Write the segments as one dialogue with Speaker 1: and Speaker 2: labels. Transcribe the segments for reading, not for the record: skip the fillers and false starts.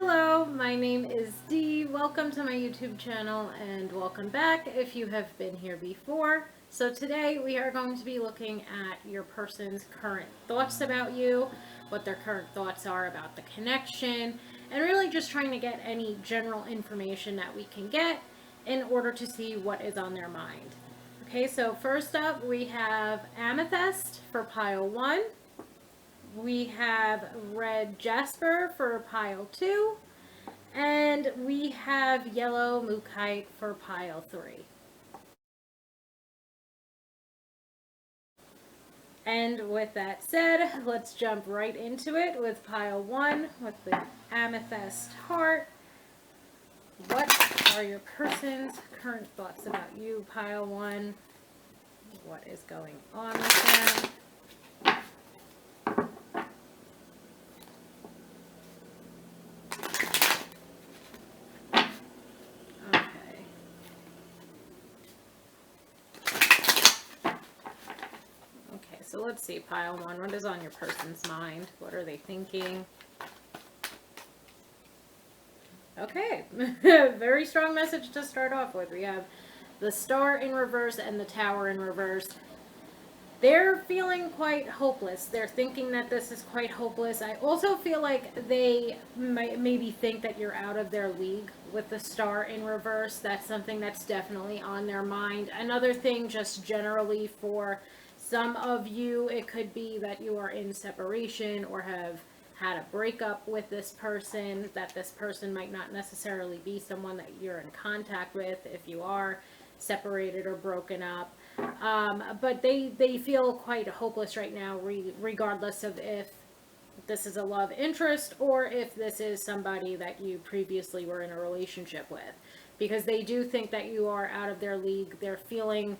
Speaker 1: Hello, my name is Dee. Welcome to my YouTube channel and welcome back if you have been here before. So today we are going to be looking at your person's current thoughts about you, what their current thoughts are about the connection, and really just trying to get any general information that we can get in order to see what is on their mind. Okay, so first up we have Amethyst for pile 1. We have Red Jasper for pile 2. And we have Yellow Mookite for pile 3. And with that said, let's jump right into it with pile 1 with the Amethyst heart. What are your person's current thoughts about you, pile 1? What is going on with them? So let's see, pile 1, what is on your person's mind? What are they thinking? Okay, very strong message to start off with. We have the Star in reverse and the Tower in reverse. They're feeling quite hopeless. They're thinking that this is quite hopeless. I also feel like they might maybe think that you're out of their league with the Star in reverse. That's something that's definitely on their mind. Another thing, just generally for some of you, it could be that you are in separation or have had a breakup with this person, that this person might not necessarily be someone that you're in contact with if you are separated or broken up. But they feel quite hopeless right now, regardless of if this is a love interest or if this is somebody that you previously were in a relationship with. Because they do think that you are out of their league. They're feeling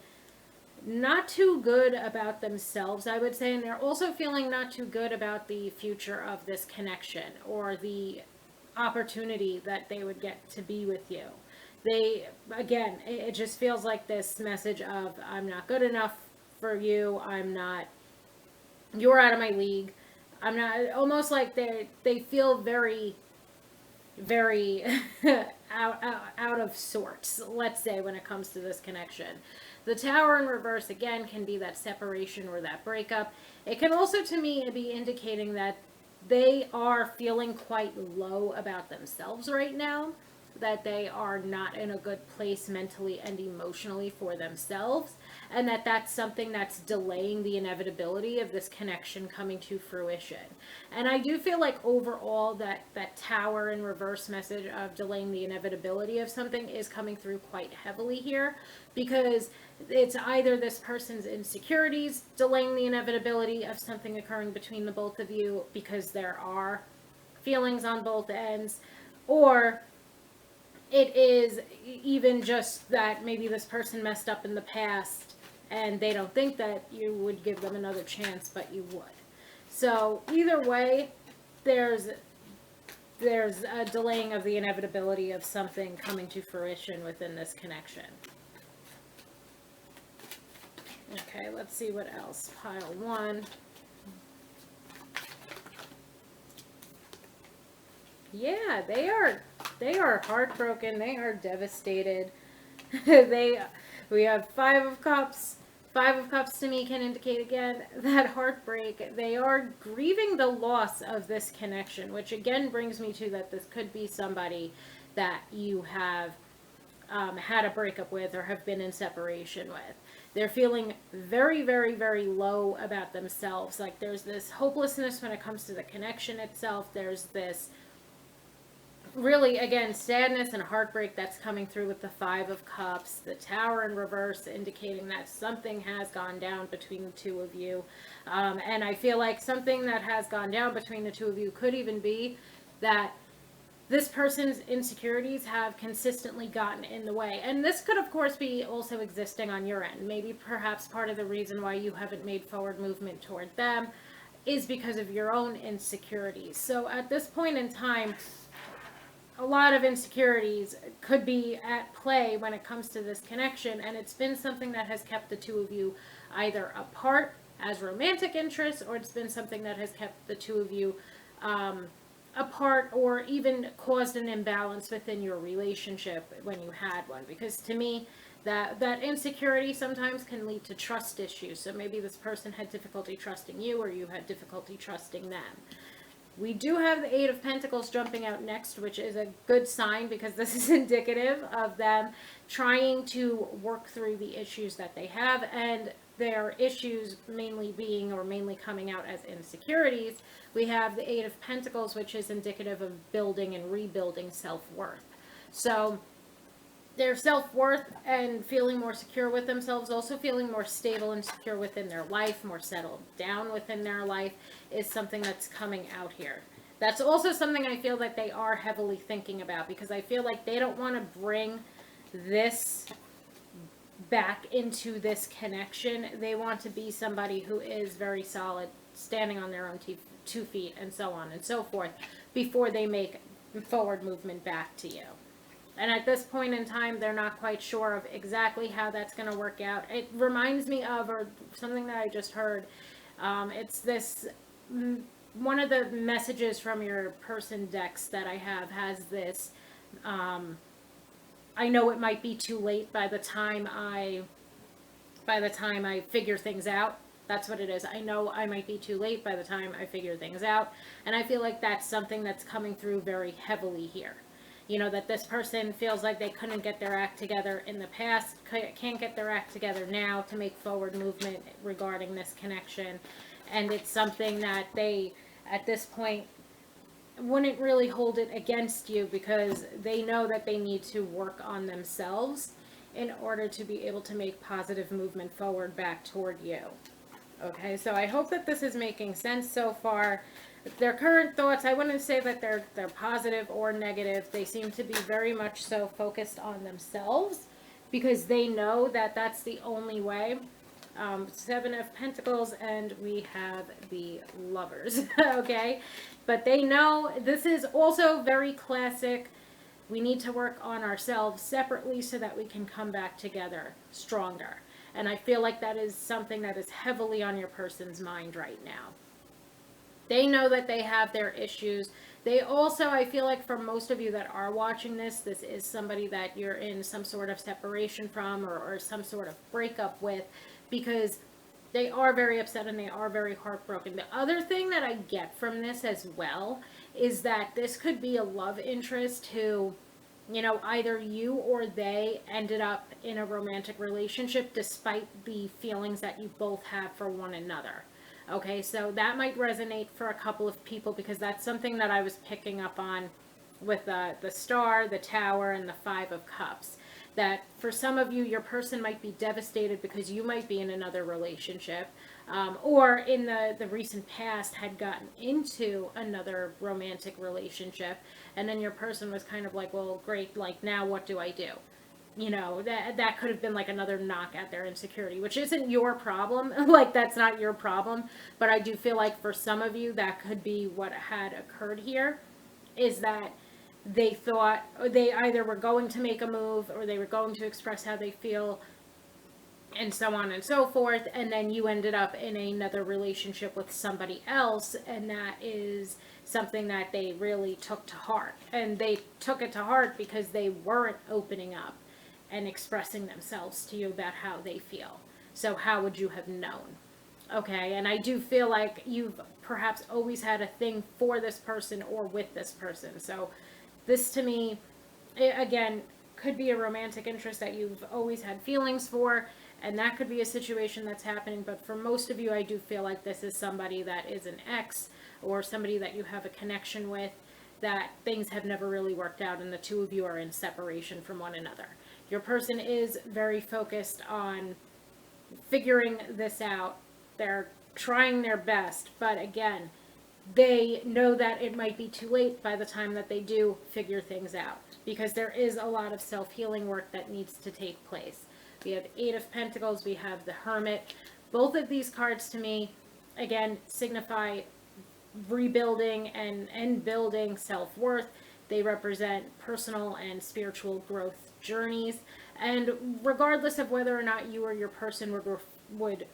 Speaker 1: not too good about themselves, I would say, and they're also feeling not too good about the future of this connection or the opportunity that they would get to be with you. They, again, it just feels like this message of, I'm not good enough for you, you're out of my league, I'm not, almost like they feel very out of sorts, let's say, when it comes to this connection. The Tower in reverse, again, can be that separation or that breakup. It can also, to me, be indicating that they are feeling quite low about themselves right now, that they are not in a good place mentally and emotionally for themselves, and that that's something that's delaying the inevitability of this connection coming to fruition. And I do feel like overall that Tower in reverse message of delaying the inevitability of something is coming through quite heavily here, because it's either this person's insecurities delaying the inevitability of something occurring between the both of you because there are feelings on both ends, or it is even just that maybe this person messed up in the past and they don't think that you would give them another chance, but you would. So either way, there's a delaying of the inevitability of something coming to fruition within this connection. Okay, let's see what else. Pile 1. Yeah, they are heartbroken. They are devastated. We have 5 of Cups. 5 of Cups to me can indicate again that heartbreak. They are grieving the loss of this connection, which again brings me to that this could be somebody that you have had a breakup with or have been in separation with. They're feeling very, very, very low about themselves. Like there's this hopelessness when it comes to the connection itself. There's this really, again, sadness and heartbreak that's coming through with the 5 of Cups. The Tower in reverse indicating that something has gone down between the two of you. And I feel like something that has gone down between the two of you could even be that this person's insecurities have consistently gotten in the way. And this could, of course, be also existing on your end. Maybe perhaps part of the reason why you haven't made forward movement toward them is because of your own insecurities. So at this point in time, a lot of insecurities could be at play when it comes to this connection, and it's been something that has kept the two of you either apart as romantic interests, or it's been something that has kept the two of you apart or even caused an imbalance within your relationship when you had one. Because to me, that insecurity sometimes can lead to trust issues. So maybe this person had difficulty trusting you, or you had difficulty trusting them. We do have the Eight of Pentacles jumping out next, which is a good sign because this is indicative of them trying to work through the issues that they have, and their issues mainly coming out as insecurities. We have the Eight of Pentacles, which is indicative of building and rebuilding self-worth. So their self-worth and feeling more secure with themselves, also feeling more stable and secure within their life, more settled down within their life, is something that's coming out here. That's also something I feel that they are heavily thinking about, because I feel like they don't want to bring this back into this connection. They want to be somebody who is very solid, standing on their own 2 feet, and so on and so forth, before they make forward movement back to you. And at this point in time, they're not quite sure of exactly how that's going to work out. It reminds me of, or something that I just heard, it's this, one of the messages from your person decks that I have has this, I know it might be too late by the time I figure things out. That's what it is. I know I might be too late by the time I figure things out. And I feel like that's something that's coming through very heavily here. You know, that this person feels like they couldn't get their act together in the past, can't get their act together now to make forward movement regarding this connection. And it's something that they, at this point, wouldn't really hold it against you, because they know that they need to work on themselves in order to be able to make positive movement forward back toward you. Okay, so I hope that this is making sense so far. Their current thoughts, I wouldn't say that they're positive or negative. They seem to be very much so focused on themselves, because they know that that's the only way. Seven of Pentacles, and we have the Lovers. Okay, but they know this is also very classic. We need to work on ourselves separately so that we can come back together stronger. And I feel like that is something that is heavily on your person's mind right now. They know that they have their issues. They also, I feel like for most of you that are watching this, this is somebody that you're in some sort of separation from, or some sort of breakup with, because they are very upset and they are very heartbroken. The other thing that I get from this as well is that this could be a love interest who, you know, either you or they ended up in a romantic relationship despite the feelings that you both have for one another. Okay, so that might resonate for a couple of people, because that's something that I was picking up on with the Star, the Tower, and the Five of Cups. That for some of you, your person might be devastated because you might be in another relationship, or in the recent past had gotten into another romantic relationship, and then your person was kind of like, well, great, like, now what do I do? You know, that could have been like another knock at their insecurity, which isn't your problem. Like, that's not your problem. But I do feel like for some of you, that could be what had occurred here, is that they thought they either were going to make a move, or they were going to express how they feel, and so on and so forth. And then you ended up in another relationship with somebody else. And that is something that they really took to heart. And they took it to heart because they weren't opening up and expressing themselves to you about how they feel. So how would you have known? Okay, and I do feel like you've perhaps always had a thing for this person or with this person. So this to me, again, could be a romantic interest that you've always had feelings for, and that could be a situation that's happening. But for most of you, I do feel like this is somebody that is an ex, or somebody that you have a connection with, that things have never really worked out, and the two of you are in separation from one another. Your person is very focused on figuring this out. They're trying their best, but again, they know that it might be too late by the time that they do figure things out, because there is a lot of self-healing work that needs to take place. We have Eight of Pentacles, we have the Hermit. Both of these cards to me, again, signify rebuilding and building self-worth. They represent personal and spiritual growth journeys. And regardless of whether or not you or your person would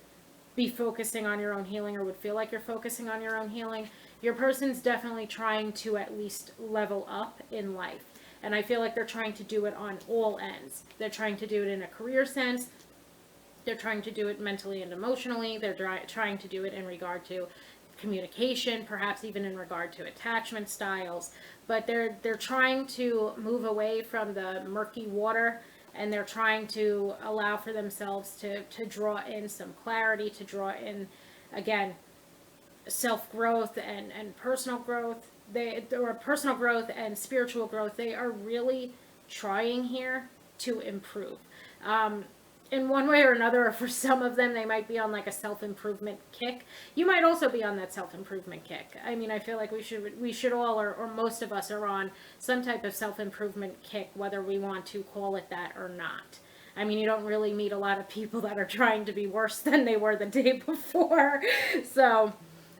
Speaker 1: be focusing on your own healing, or would feel like you're focusing on your own healing, your person's definitely trying to at least level up in life. And I feel like they're trying to do it on all ends. They're trying to do it in a career sense. They're trying to do it mentally and emotionally. They're trying to do it in regard to communication, perhaps even in regard to attachment styles. But they're trying to move away from the murky water, and they're trying to allow for themselves to draw in some clarity, to draw in, again, self-growth and personal growth. Or personal growth and spiritual growth. They are really trying here to improve. In one way or another, or for some of them, they might be on like a self-improvement kick. You might also be on that self-improvement kick. I mean, I feel like we should all, or most of us are on some type of self-improvement kick, whether we want to call it that or not. I mean, you don't really meet a lot of people that are trying to be worse than they were the day before. So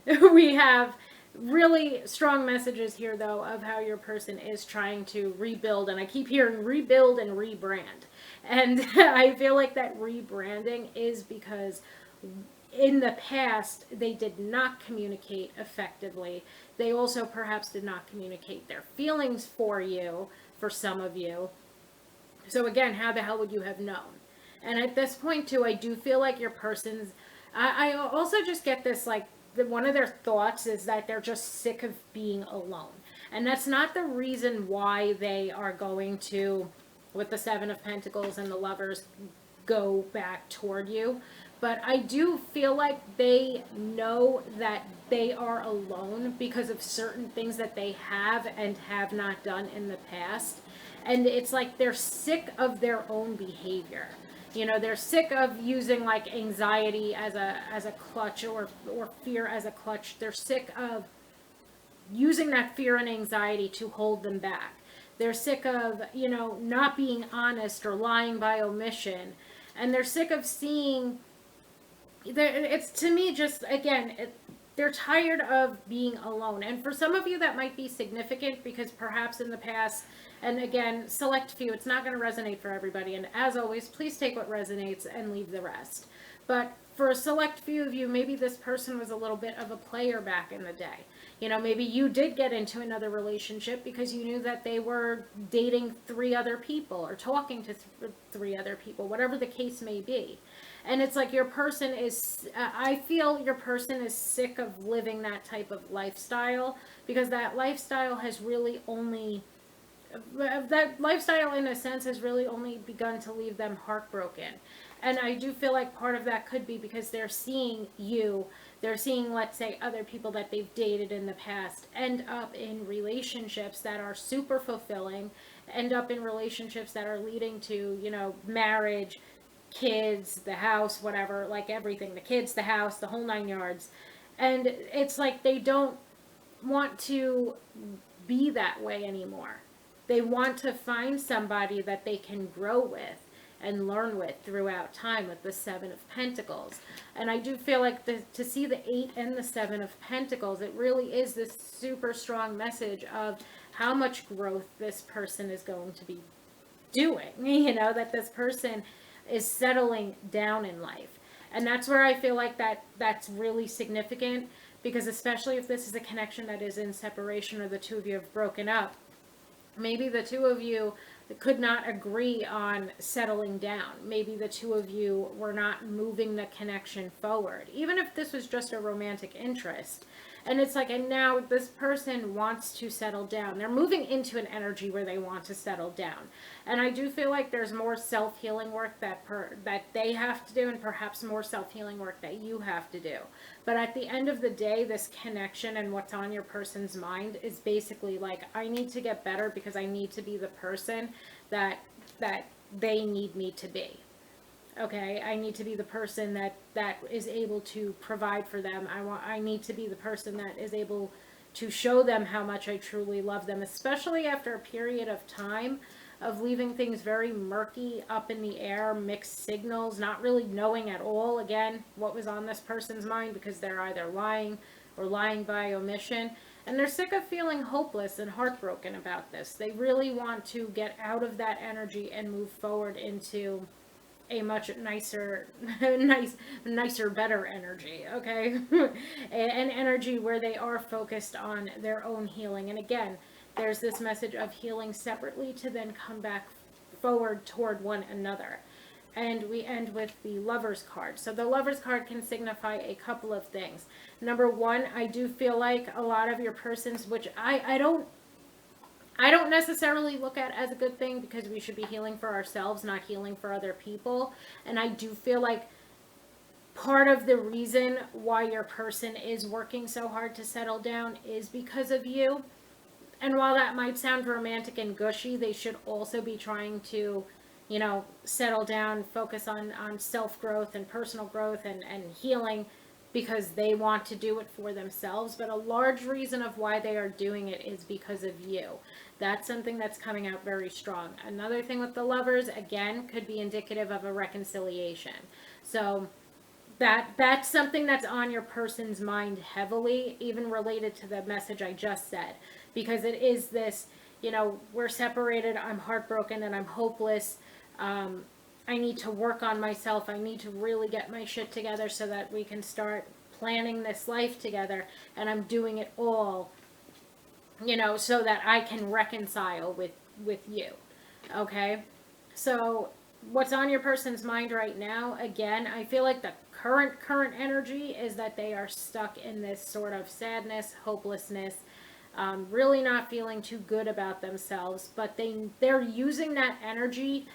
Speaker 1: we have really strong messages here, though, of how your person is trying to rebuild. And I keep hearing rebuild and rebrand. And I feel like that rebranding is because in the past they did not communicate effectively. They also perhaps did not communicate their feelings for you, for some of you. So again, how the hell would you have known? And at this point too, I do feel like your person's, I also just get this, like, one of their thoughts is that they're just sick of being alone. And that's not the reason why they are going to, with the Seven of Pentacles and the Lovers, go back toward you. But I do feel like they know that they are alone because of certain things that they have and have not done in the past. And it's like they're sick of their own behavior. You know, they're sick of using like anxiety as a clutch, or fear as a clutch. They're sick of using that fear and anxiety to hold them back. They're sick of, you know, not being honest or lying by omission. And they're sick of seeing, it's, to me, just, again, they're tired of being alone. And for some of you that might be significant, because perhaps in the past, and again, select few, it's not going to resonate for everybody. And as always, please take what resonates and leave the rest. But for a select few of you, maybe this person was a little bit of a player back in the day. You know, maybe you did get into another relationship because you knew that they were dating 3 other people or talking to 3 other people, whatever the case may be. And it's like your person is, I feel your person is sick of living that type of lifestyle, because that lifestyle has really only, that lifestyle in a sense has really only begun to leave them heartbroken. And I do feel like part of that could be because they're seeing you, they're seeing, let's say, other people that they've dated in the past end up in relationships that are super fulfilling, end up in relationships that are leading to, you know, marriage, kids, the house, whatever, like everything, the kids, the house, the whole 9 yards. And it's like they don't want to be that way anymore. They want to find somebody that they can grow with and learn with throughout time, with the Seven of Pentacles. And I do feel like to see the 8 and the 7 of Pentacles, it really is this super strong message of how much growth this person is going to be doing. You know, that this person is settling down in life. And that's where I feel like that's really significant, because especially if this is a connection that is in separation, or the two of you have broken up, maybe the two of you could not agree on settling down. Maybe the two of you were not moving the connection forward, even if this was just a romantic interest. And it's like, and now this person wants to settle down. They're moving into an energy where they want to settle down. And I do feel like there's more self-healing work that they have to do, and perhaps more self-healing work that you have to do. But at the end of the day, this connection and what's on your person's mind is basically like, I need to get better because I need to be the person that they need me to be. Okay, I need to be the person that is able to provide for them. I need to be the person that is able to show them how much I truly love them, especially after a period of time of leaving things very murky, up in the air, mixed signals, not really knowing at all, again, what was on this person's mind, because they're either lying or lying by omission. And they're sick of feeling hopeless and heartbroken about this. They really want to get out of that energy and move forward into a much nicer, nicer, better energy, okay? An energy where they are focused on their own healing. And again, there's this message of healing separately to then come back forward toward one another. And we end with the Lover's card. So the Lover's card can signify a couple of things. Number one, I do feel like a lot of your persons, which I don't necessarily look at as a good thing, because we should be healing for ourselves, not healing for other people. And I do feel like part of the reason why your person is working so hard to settle down is because of you. And while that might sound romantic and gushy, they should also be trying to, settle down, focus on self-growth and personal growth and healing, because they want to do it for themselves. But a large reason of why they are doing it is because of you. That's something that's coming out very strong. Another thing with the Lovers, again, could be indicative of a reconciliation. So that's something that's on your person's mind heavily, even related to the message I just said, because it is this, we're separated, I'm heartbroken and I'm hopeless. I need to work on myself. I need to really get my shit together so that we can start planning this life together. And I'm doing it all, so that I can reconcile with you. Okay? So what's on your person's mind right now, again, I feel like the current energy is that they are stuck in this sort of sadness, hopelessness, really not feeling too good about themselves, but they're using that energy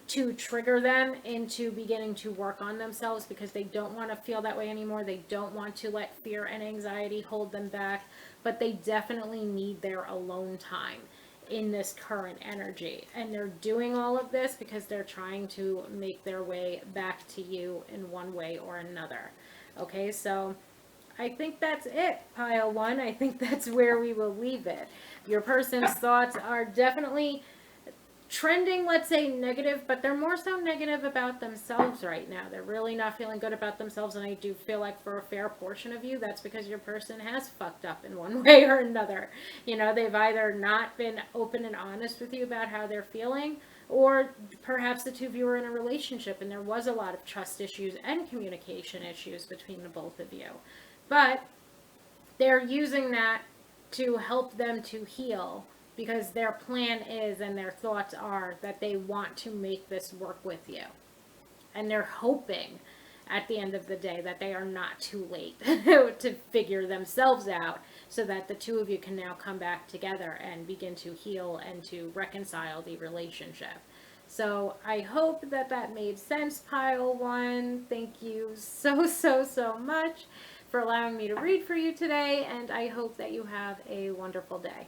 Speaker 1: to trigger them into beginning to work on themselves, because they don't want to feel that way anymore. They don't want to let fear and anxiety hold them back, but they definitely need their alone time in this current energy. And they're doing all of this because they're trying to make their way back to you in one way or another. Okay, so I think that's it, pile one. I think that's where we will leave it. Your person's thoughts are definitely trending, let's say, negative, but they're more so negative about themselves right now. They're really not feeling good about themselves, and I do feel like for a fair portion of you, that's because your person has fucked up in one way or another. They've either not been open and honest with you about how they're feeling, or perhaps the two of you were in a relationship and there was a lot of trust issues and communication issues between the both of you. But they're using that to help them to heal, because their plan is and their thoughts are that they want to make this work with you. And they're hoping at the end of the day that they are not too late to figure themselves out, so that the two of you can now come back together and begin to heal and to reconcile the relationship. So I hope that made sense, pile one. Thank you so much for allowing me to read for you today, and I hope that you have a wonderful day.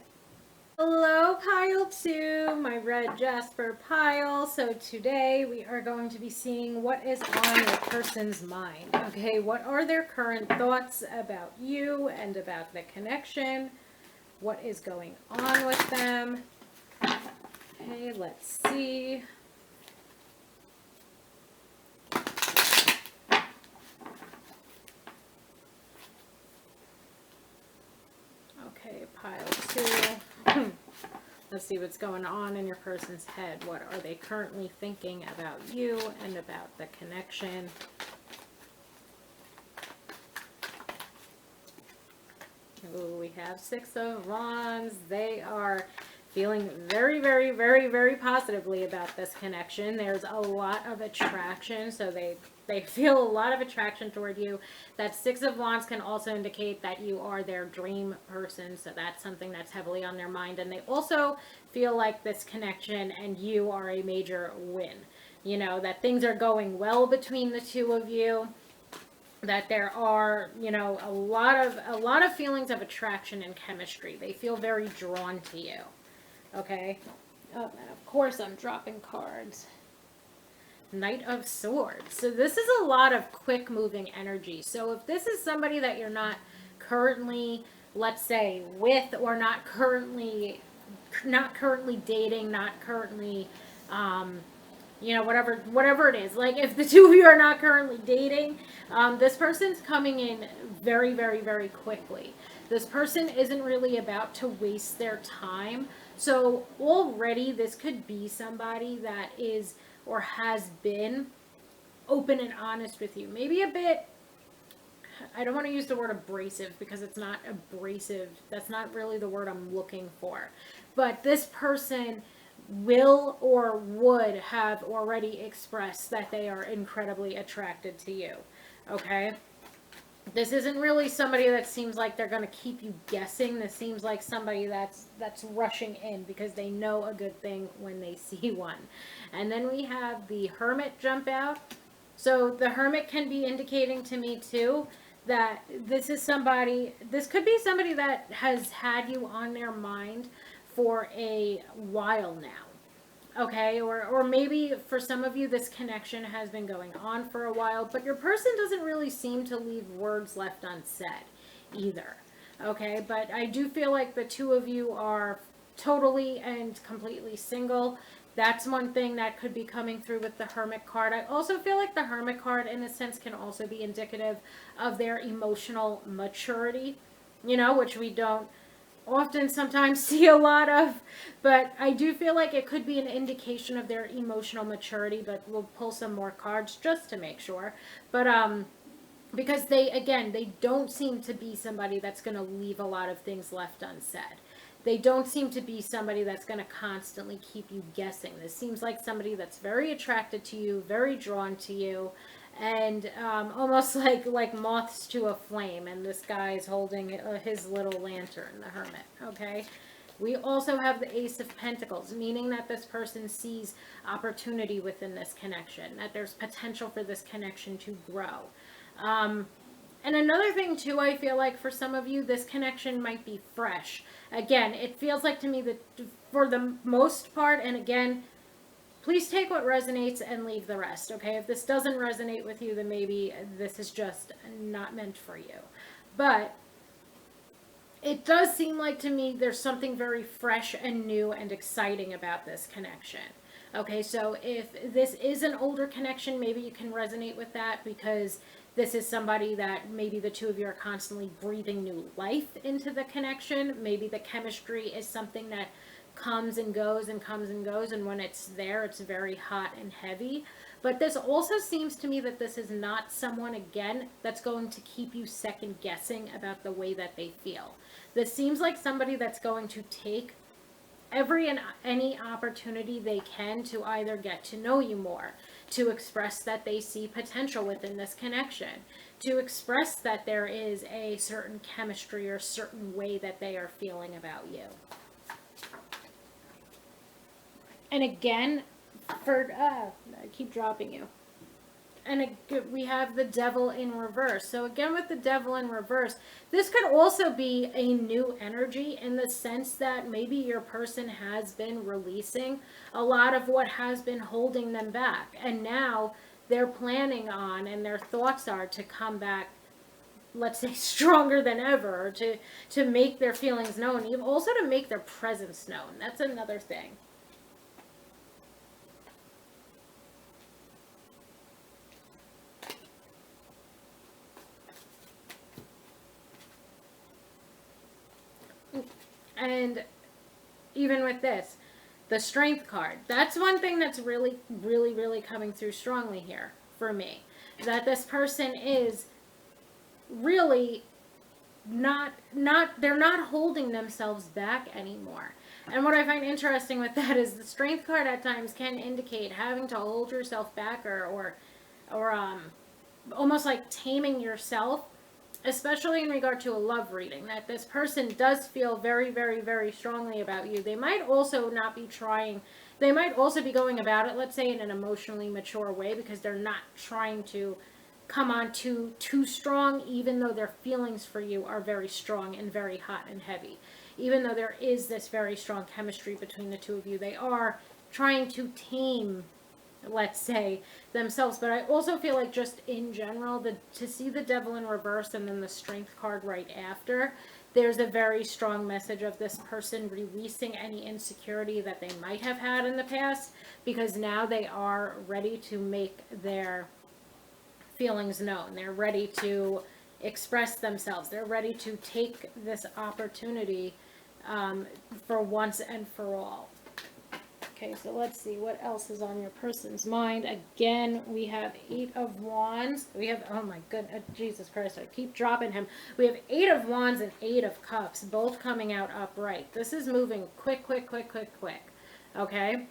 Speaker 1: Hello, pile two, my red Jasper pile. So today we are going to be seeing what is on your person's mind. Okay, what are their current thoughts about you and about the connection? What is going on with them? Okay, let's see. Okay, pile two. Let's see what's going on in your person's head. What are they currently thinking about you and about the connection? Ooh, we have Six of Wands. They are feeling very positively about this connection. There's a lot of attraction, so they feel a lot of attraction toward you. That Six of Wands can also indicate that you are their dream person, so that's something that's heavily on their mind. And they also feel like this connection and you are a major win. That things are going well between the two of you, that there are, a lot of feelings of attraction and chemistry. They feel very drawn to you. Okay? Oh, and of course I'm dropping cards. Knight of Swords. So this is a lot of quick moving energy. So if this is somebody that you're not currently, let's say, with, or not currently dating, not currently, whatever it is. Like if the two of you are not currently dating, this person's coming in very quickly. This person isn't really about to waste their time. So already this could be somebody that is or has been open and honest with you. Maybe a bit, I don't want to use the word abrasive because it's not abrasive. That's not really the word I'm looking for. But this person will or would have already expressed that they are incredibly attracted to you. Okay? This isn't really somebody that seems like they're going to keep you guessing. This seems like somebody that's rushing in because they know a good thing when they see one. And then we have the Hermit jump out. So the Hermit can be indicating to me too that this is somebody, this could be somebody that has had you on their mind for a while now. Okay, or maybe for some of you this connection has been going on for a while, but your person doesn't really seem to leave words left unsaid either. Okay, but I do feel like the two of you are totally and completely single. That's one thing that could be coming through with the Hermit card. I also feel like the Hermit card in a sense can also be indicative of their emotional maturity, you know, which we don't often sometimes see a lot of, but I do feel like it could be an indication of their emotional maturity, but we'll pull some more cards just to make sure. But because they don't seem to be somebody that's going to leave a lot of things left unsaid. They don't seem to be somebody that's going to constantly keep you guessing. This seems like somebody that's very attracted to you, very drawn to you, and almost like moths to a flame. And this guy is holding his little lantern, the Hermit. Okay. We also have the Ace of Pentacles, meaning that this person sees opportunity within this connection, that there's potential for this connection to grow. And another thing too, I feel like for some of you, this connection might be fresh. Again, it feels like to me that for the most part, and again, please take what resonates and leave the rest, okay? If this doesn't resonate with you, then maybe this is just not meant for you. But it does seem like to me there's something very fresh and new and exciting about this connection. Okay, so if this is an older connection, maybe you can resonate with that because this is somebody that maybe the two of you are constantly breathing new life into the connection. Maybe the chemistry is something that comes and goes and comes and goes, and when it's there, it's very hot and heavy. But this also seems to me that this is not someone, again, that's going to keep you second guessing about the way that they feel. This seems like somebody that's going to take every and any opportunity they can to either get to know you more, to express that they see potential within this connection, to express that there is a certain chemistry or certain way that they are feeling about you. And again, I keep dropping you. And we have the Devil in reverse. So again, with the Devil in reverse, this could also be a new energy in the sense that maybe your person has been releasing a lot of what has been holding them back. And now they're planning on, and their thoughts are to come back, let's say, stronger than ever, to make their feelings known, even also to make their presence known. That's another thing. And even with this, the Strength card, that's one thing that's really, really, really coming through strongly here for me. That this person is really they're not holding themselves back anymore. And what I find interesting with that is the Strength card at times can indicate having to hold yourself back or almost like taming yourself, especially in regard to a love reading, that this person does feel very, very, very strongly about you. They might also not be trying, they might also be going about it, let's say, in an emotionally mature way, because they're not trying to come on too strong, even though their feelings for you are very strong and very hot and heavy. Even though there is this very strong chemistry between the two of you, they are trying to tame, let's say, themselves. But I also feel like just in general, to see the Devil in reverse and then the Strength card right after, there's a very strong message of this person releasing any insecurity that they might have had in the past, because now they are ready to make their feelings known. They're ready to express themselves. They're ready to take this opportunity for once and for all. Okay, so let's see what else is on your person's mind. Again, we have 8 of Wands. We have, oh my goodness, Jesus Christ, I keep dropping him. We have 8 of Wands and 8 of Cups, both coming out upright. This is moving quick, quick, quick, quick, quick. Okay?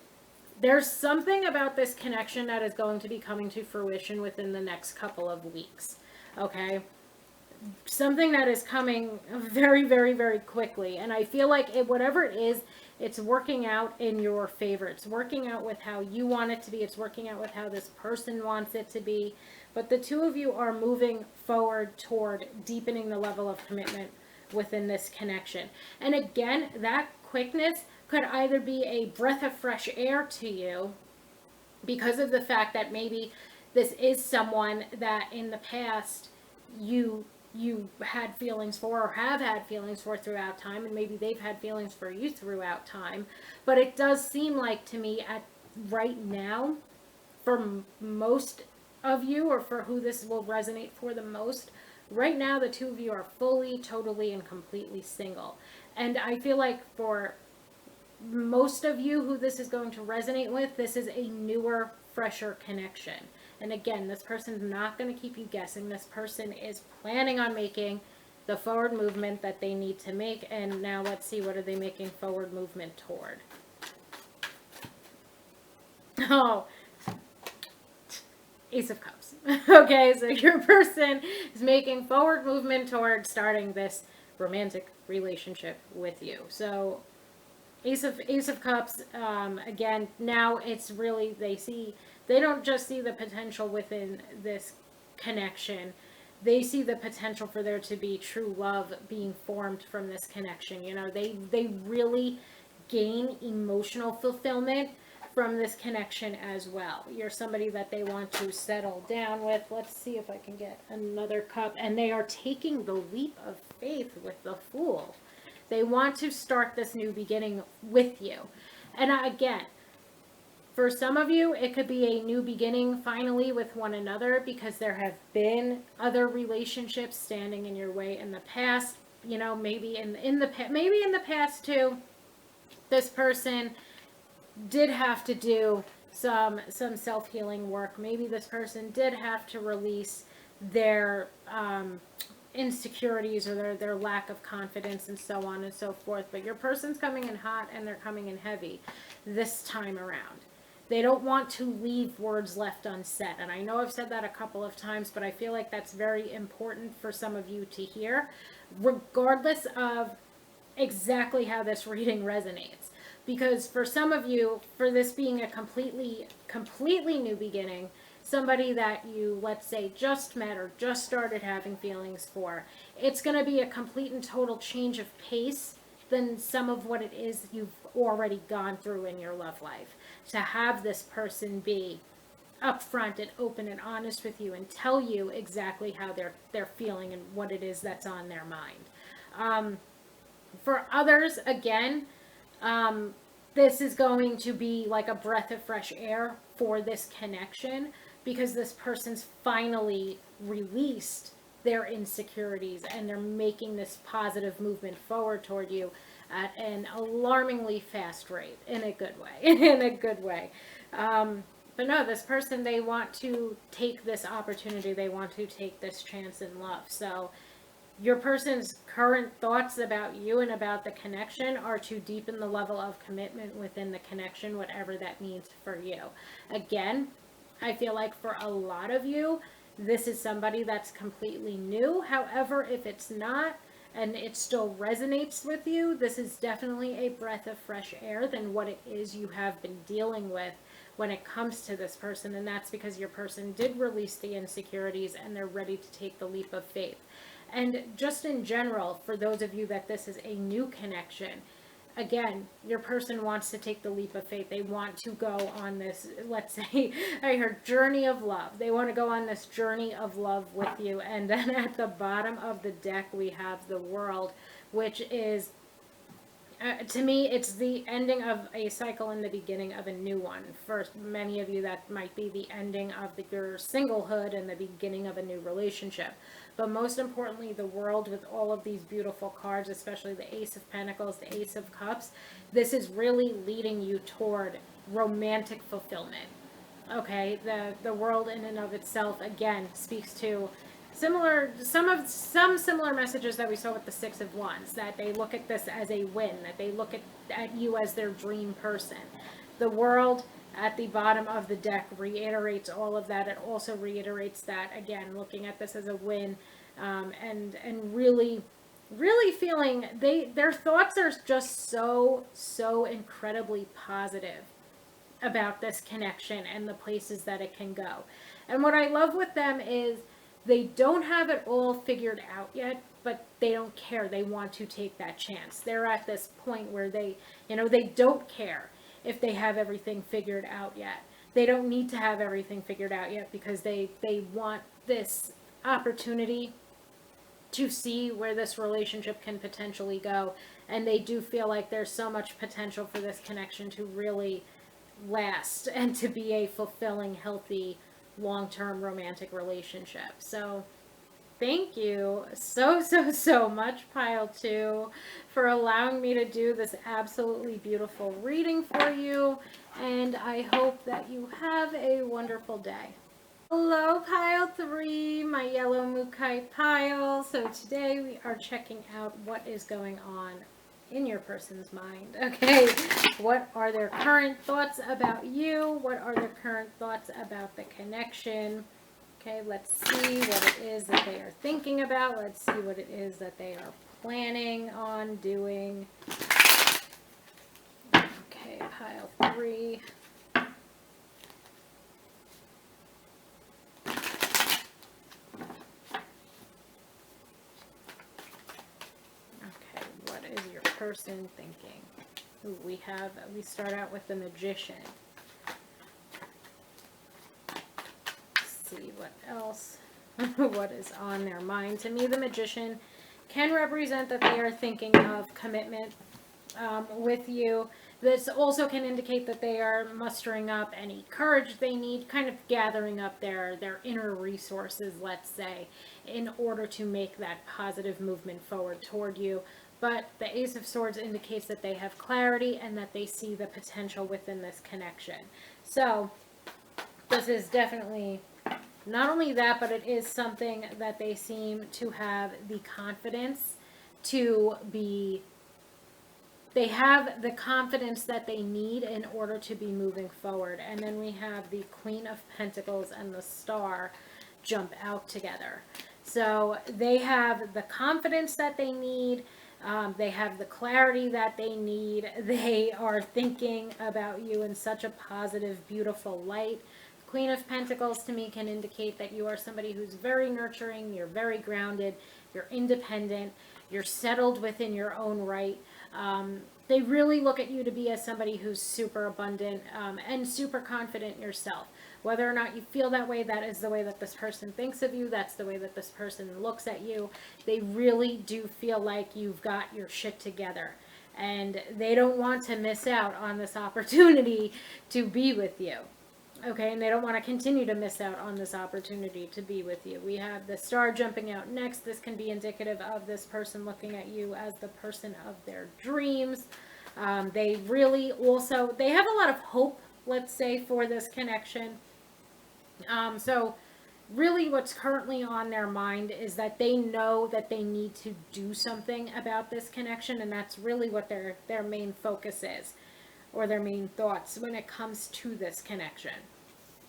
Speaker 1: There's something about this connection that is going to be coming to fruition within the next couple of weeks. Okay? Something that is coming very, very, very quickly. And I feel like whatever it is, it's working out in your favor. It's working out with how you want it to be. It's working out with how this person wants it to be. But the two of you are moving forward toward deepening the level of commitment within this connection. And again, that quickness could either be a breath of fresh air to you because of the fact that maybe this is someone that in the past you had feelings for or have had feelings for throughout time, and maybe they've had feelings for you throughout time. But it does seem like to me at right now, for most of you, or for who this will resonate for the most, right now the two of you are fully, totally, and completely single. And I feel like for most of you who this is going to resonate with, this is a newer, fresher connection. And again, this person's not going to keep you guessing. This person is planning on making the forward movement that they need to make. And now let's see, what are they making forward movement toward? Oh, Ace of Cups. Okay, so your person is making forward movement toward starting this romantic relationship with you. So Ace of Cups, again, now it's really, they don't just see the potential within this connection. They see the potential for there to be true love being formed from this connection. You know, they really gain emotional fulfillment from this connection as well. You're somebody that they want to settle down with. Let's see if I can get another cup. And they are taking the leap of faith with the Fool. They want to start this new beginning with you. And again, for some of you, it could be a new beginning finally with one another because there have been other relationships standing in your way in the past. You know, maybe in the past too, this person did have to do some self-healing work. Maybe this person did have to release their insecurities or their lack of confidence and so on and so forth. But your person's coming in hot and they're coming in heavy this time around. They don't want to leave words left unsaid. And I know I've said that a couple of times, but I feel like that's very important for some of you to hear, regardless of exactly how this reading resonates. Because for some of you, for this being a completely new beginning, somebody that you, let's say, just met or just started having feelings for, it's going to be a complete and total change of pace than some of what it is you've already gone through in your love life. To have this person be upfront and open and honest with you and tell you exactly how they're feeling and what it is that's on their mind. For others, again, this is going to be like a breath of fresh air for this connection because this person's finally released their insecurities and they're making this positive movement forward toward you at an alarmingly fast rate in a good way. In a good way. But no, this person, they want to take this opportunity. They want to take this chance in love. So your person's current thoughts about you and about the connection are to deepen the level of commitment within the connection, whatever that means for you. Again, I feel like for a lot of you, this is somebody that's completely new. However, if it's not, and it still resonates with you, this is definitely a breath of fresh air than what it is you have been dealing with when it comes to this person. And that's because your person did release the insecurities and they're ready to take the leap of faith. And just in general, for those of you that this is a new connection, again, your person wants to take the leap of faith. They want to go on this, let's say, I heard journey of love. They want to go on this journey of love with you. And then at the bottom of the deck, we have the World, which is, to me, it's the ending of a cycle and the beginning of a new one. For many of you, that might be the ending of your singlehood and the beginning of a new relationship. But most importantly, the World with all of these beautiful cards, especially the Ace of Pentacles, the Ace of Cups, this is really leading you toward romantic fulfillment. Okay, the world in and of itself again speaks to some similar messages that we saw with the Six of Wands, that they look at this as a win, that they look at you as their dream person. The world at the bottom of the deck reiterates all of that. It also reiterates that again, looking at this as a win, and really feeling their thoughts are just so incredibly positive about this connection and the places that it can go. And what I love with them is they don't have it all figured out yet, but they don't care. They want to take that chance. They're at this point where they don't care if they have everything figured out yet. They don't need to have everything figured out yet because they want this opportunity to see where this relationship can potentially go. And they do feel like there's so much potential for this connection to really last and to be a fulfilling, healthy, long-term romantic relationship. So thank you so much, Pile 2, for allowing me to do this absolutely beautiful reading for you. And I hope that you have a wonderful day. Hello, Pile 3, my yellow Mukai pile. So today we are checking out what is going on in your person's mind. Okay, what are their current thoughts about you? What are their current thoughts about the connection? Okay, let's see what it is that they are thinking about. Let's see what it is that they are planning on doing. Okay, Pile 3. Person thinking. Ooh, we start out with the Magician. Let's see what else. What is on their mind. To me, the Magician can represent that they are thinking of commitment with you. This also can indicate that they are mustering up any courage they need, kind of gathering up their inner resources, let's say, in order to make that positive movement forward toward you. But the Ace of Swords indicates that they have clarity and that they see the potential within this connection. So this is definitely not only that, but it is something that they seem to have the confidence to be. They have the confidence that they need in order to be moving forward. And then we have the Queen of Pentacles and the Star jump out together. So they have the confidence that they need. They have the clarity that they need. They are thinking about you in such a positive, beautiful light. Queen of Pentacles to me can indicate that you are somebody who's very nurturing, you're very grounded, you're independent, you're settled within your own right. They really look at you to be as somebody who's super abundant and super confident yourself. Whether or not you feel that way, that is the way that this person thinks of you. That's the way that this person looks at you. They really do feel like you've got your shit together. And they don't want to miss out on this opportunity to be with you. Okay, and they don't want to continue to miss out on this opportunity to be with you. We have the Star jumping out next. This can be indicative of this person looking at you as the person of their dreams. They really also, they have a lot of hope, let's say, for this connection. So really what's currently on their mind is that they know that they need to do something about this connection, and that's really what their main focus is, or their main thoughts when it comes to this connection,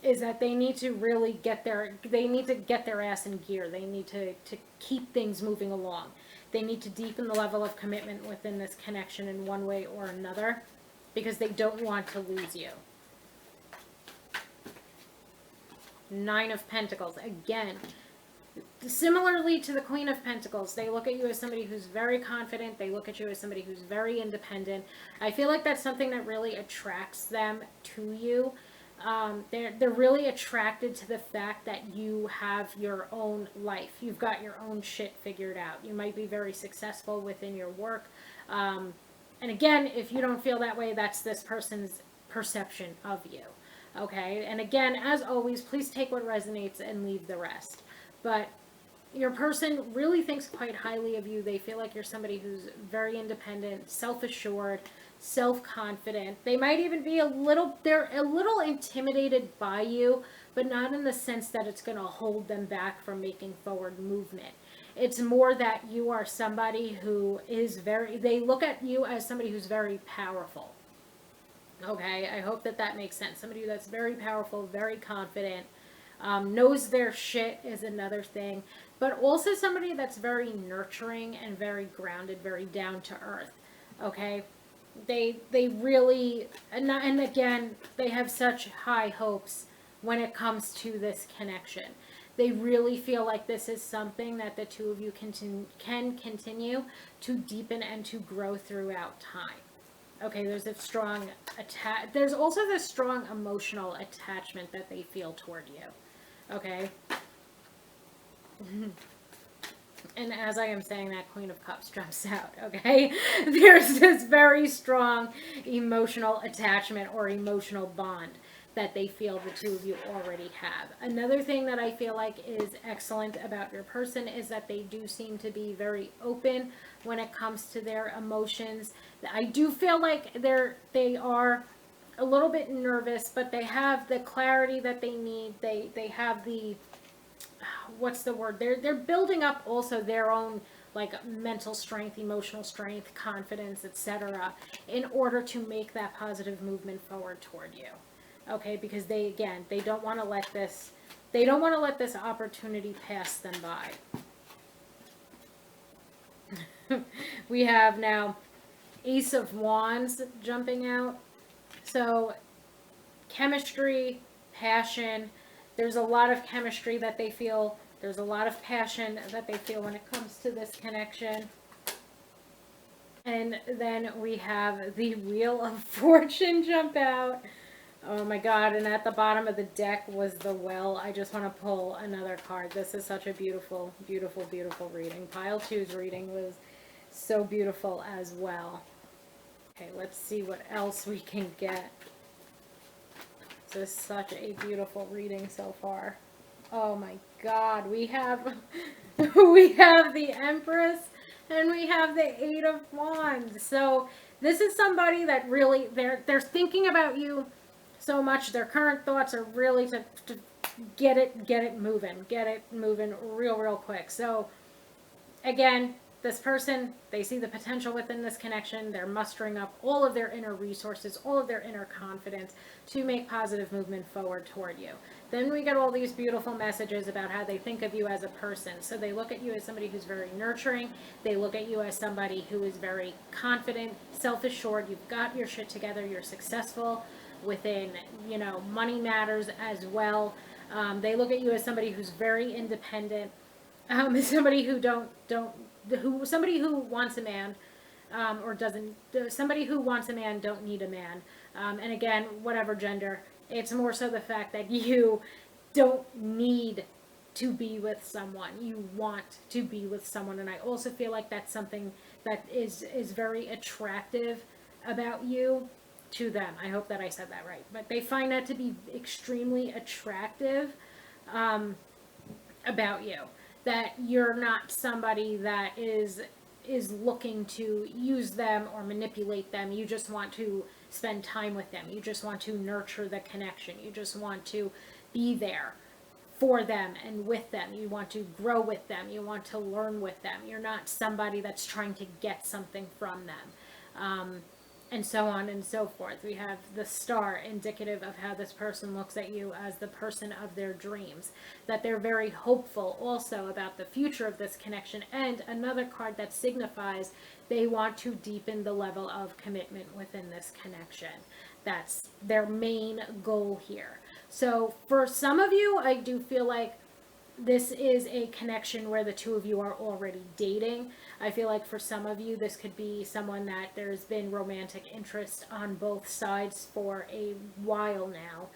Speaker 1: is that they need to really get their ass in gear. They need to keep things moving along. They need to deepen the level of commitment within this connection in one way or another, because they don't want to lose you. Nine of Pentacles. Again, similarly to the Queen of Pentacles, they look at you as somebody who's very confident. They look at you as somebody who's very independent. I feel like that's something that really attracts them to you. They're really attracted to the fact that you have your own life. You've got your own shit figured out. You might be very successful within your work. And again, if you don't feel that way, that's this person's perception of you. Okay, and again, as always, please take what resonates and leave the rest. But your person really thinks quite highly of you. They feel like you're somebody who's very independent, self-assured, self-confident. They might even be they're a little intimidated by you, but not in the sense that it's going to hold them back from making forward movement. It's more that you are somebody who is they look at you as somebody who's very powerful. Okay, I hope that that makes sense. Somebody that's very powerful, very confident, knows their shit is another thing, but also somebody that's very nurturing and very grounded, very down to earth. Okay, they really and again they have such high hopes when it comes to this connection. They really feel like this is something that the two of you can continue to deepen and to grow throughout time. Okay, there's a strong there's also this strong emotional attachment that they feel toward you. Okay. And as I am saying that, Queen of Cups jumps out, okay? There's this very strong emotional attachment or emotional bond that they feel the two of you already have. Another thing that I feel like is excellent about your person is that they do seem to be very open when it comes to their emotions. I do feel like they are a little bit nervous, but they have the clarity that they need. They have the what's the word? They're building up also their own like mental strength, emotional strength, confidence, etc. in order to make that positive movement forward toward you. Okay, because they don't want to let this opportunity pass them by. We have now Ace of Wands jumping out. So chemistry, passion, there's a lot of chemistry that they feel. There's a lot of passion that they feel when it comes to this connection. And then we have the Wheel of Fortune jump out. Oh my God, and at the bottom of the deck was the Well. I just want to pull another card. This is such a beautiful, beautiful, beautiful reading. Pile 2's reading was so beautiful as well. Okay, let's see what else we can get. This is such a beautiful reading so far. Oh my God, we have we have the Empress and we have the Eight of Wands. So this is somebody that really they're thinking about you so much. Their current thoughts are really to get it moving real quick. So again, this person, they see the potential within this connection. They're mustering up all of their inner resources, all of their inner confidence to make positive movement forward toward you. Then we get all these beautiful messages about how they think of you as a person. So they look at you as somebody who's very nurturing. They look at you as somebody who is very confident, self-assured. You've got your shit together. You're successful within, money matters as well. They look at you as somebody who's very independent. Somebody who somebody who wants a man, or doesn't, somebody who wants a man, don't need a man. And again, whatever gender, it's more so the fact that you don't need to be with someone. You want to be with someone. And I also feel like that's something that is very attractive about you to them. I hope that I said that right. But they find that to be extremely attractive about you. That you're not somebody that is looking to use them or manipulate them. You just want to spend time with them. You just want to nurture the connection. You just want to be there for them and with them. You want to grow with them. You want to learn with them. You're not somebody that's trying to get something from them. And so on and so forth. We have the Star, indicative of how this person looks at you as the person of their dreams. That they're very hopeful also about the future of this connection. And another card that signifies they want to deepen the level of commitment within this connection. That's their main goal here. So for some of you, I do feel like this is a connection where the two of you are already dating. I feel like for some of you, this could be someone that there's been romantic interest on both sides for a while now.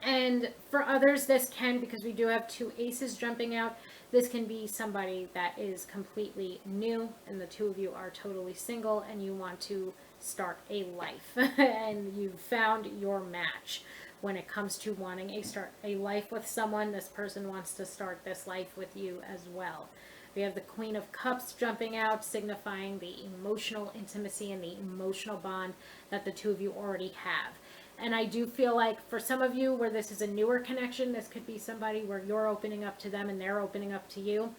Speaker 1: And for others, this can, because we do have two aces jumping out, this can be somebody that is completely new and the two of you are totally single and you want to start a life and you've found your match. when it comes to wanting a life with someone. This person wants to start this life with you as well. We have the Queen of Cups jumping out, signifying the emotional intimacy and the emotional bond that the two of you already have. And I do feel like for some of you where this is a newer connection, this could be somebody where you're opening up to them and they're opening up to you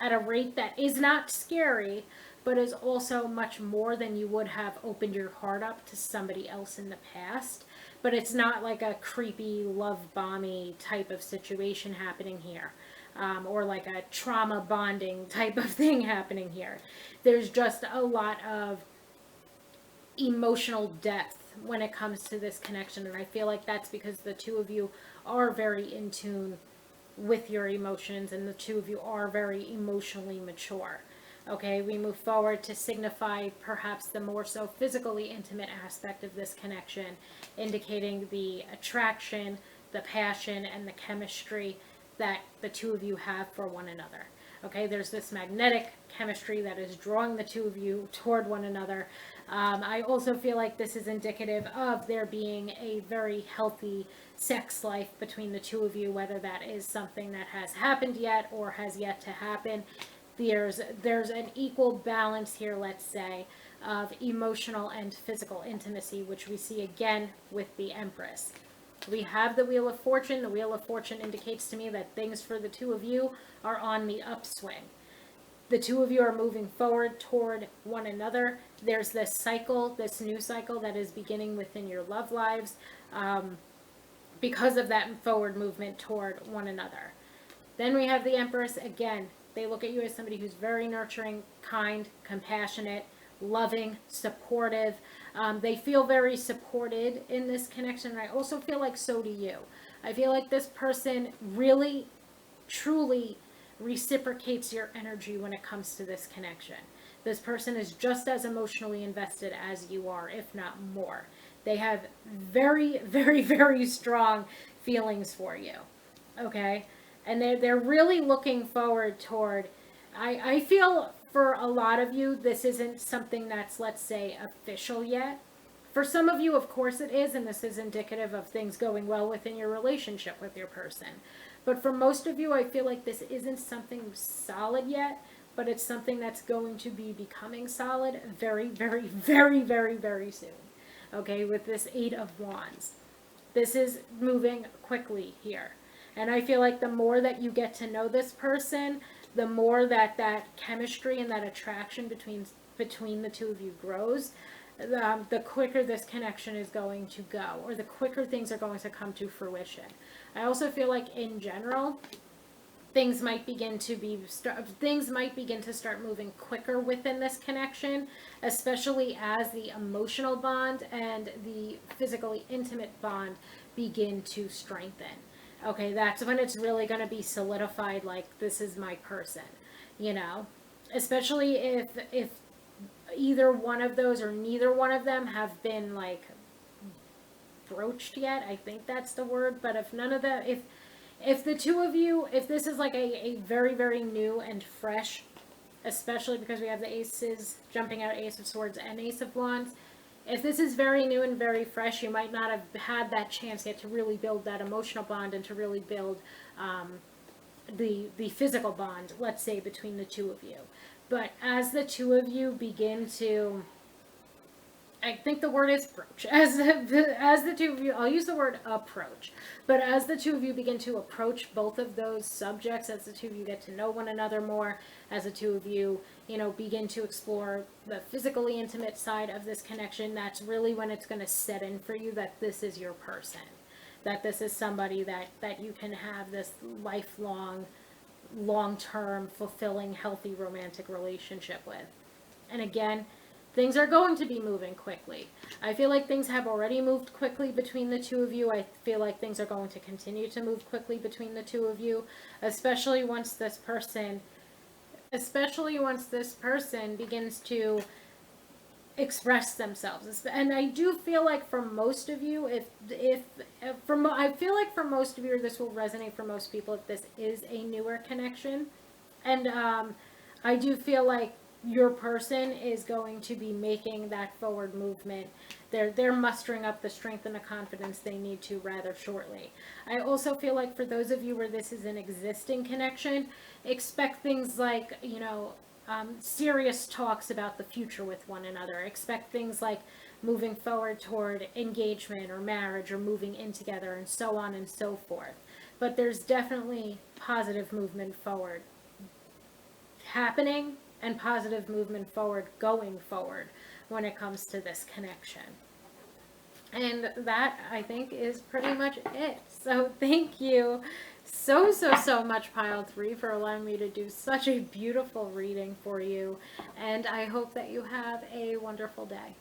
Speaker 1: at a rate that is not scary, but is also much more than you would have opened your heart up to somebody else in the past. But it's not like a creepy, love bomby type of situation happening here, or like a trauma bonding type of thing happening here. There's just a lot of emotional depth when it comes to this connection, and I feel like that's because the two of you are very in tune with your emotions, and the two of you are very emotionally mature. Okay, we move forward to signify perhaps the more so physically intimate aspect of this connection, indicating the attraction, the passion, and the chemistry that the two of you have for one another. Okay, there's this magnetic chemistry that is drawing the two of you toward one another. I also feel like this is indicative of there being a very healthy sex life between the two of you, whether that is something that has happened yet or has yet to happen. There's an equal balance here, let's say, of emotional and physical intimacy, which we see again with the Empress. We have the Wheel of Fortune. The Wheel of Fortune indicates to me that things for the two of you are on the upswing. The two of you are moving forward toward one another. There's this cycle, this new cycle that is beginning within your love lives because of that forward movement toward one another. Then we have the Empress. Again, they look at you as somebody who's very nurturing, kind, compassionate, loving, supportive. They feel very supported in this connection. And I also feel like so do you. I feel like this person really, truly reciprocates your energy when it comes to this connection. This person is just as emotionally invested as you are, if not more. They have very, very, very strong feelings for you. Okay? And they're really looking forward toward, I feel for a lot of you, this isn't something that's, let's say, official yet. For some of you, of course it is, and this is indicative of things going well within your relationship with your person. But for most of you, I feel like this isn't something solid yet, but it's something that's going to be becoming solid very, very, very, very, very soon. Okay, with this Eight of Wands. This is moving quickly here. And I feel like the more that you get to know this person, the more that chemistry and that attraction between the two of you grows, the quicker this connection is going to go, or the quicker things are going to come to fruition. I also feel like in general, things might begin to start moving quicker within this connection, especially as the emotional bond and the physically intimate bond begin to strengthen. Okay, that's when it's really going to be solidified, like, this is my person, you know? Especially if either one of those or neither one of them have been, like, broached yet. I think that's the word. But if none of them, if the two of you, if this is like a very, very new and fresh, especially because we have the aces jumping out, Ace of Swords and Ace of Wands, if this is very new and very fresh, you might not have had that chance yet to really build that emotional bond and to really build the physical bond, let's say, between the two of you. But as the two of you begin to, I think the word is approach. As the two of you, I'll use the word approach. But as the two of you begin to approach both of those subjects, as the two of you get to know one another more, as the two of you, begin to explore the physically intimate side of this connection, that's really when it's going to set in for you that this is your person. That this is somebody that you can have this lifelong, long-term, fulfilling, healthy romantic relationship with. And again, things are going to be moving quickly. I feel like things have already moved quickly between the two of you. I feel like things are going to continue to move quickly between the two of you, especially once this person begins to express themselves. And I do feel like for most of you, I feel like for most of you, or this will resonate for most people, if this is a newer connection. And I do feel like your person is going to be making that forward movement. They're mustering up the strength and the confidence they need to rather shortly. I also feel like for those of you where this is an existing connection, expect things like, serious talks about the future with one another. Expect things like moving forward toward engagement or marriage or moving in together and so on and so forth. But there's definitely positive movement forward happening and positive movement forward going forward when it comes to this connection. And that, I think, is pretty much it. So thank you so much, Pile 3, for allowing me to do such a beautiful reading for you. And I hope that you have a wonderful day.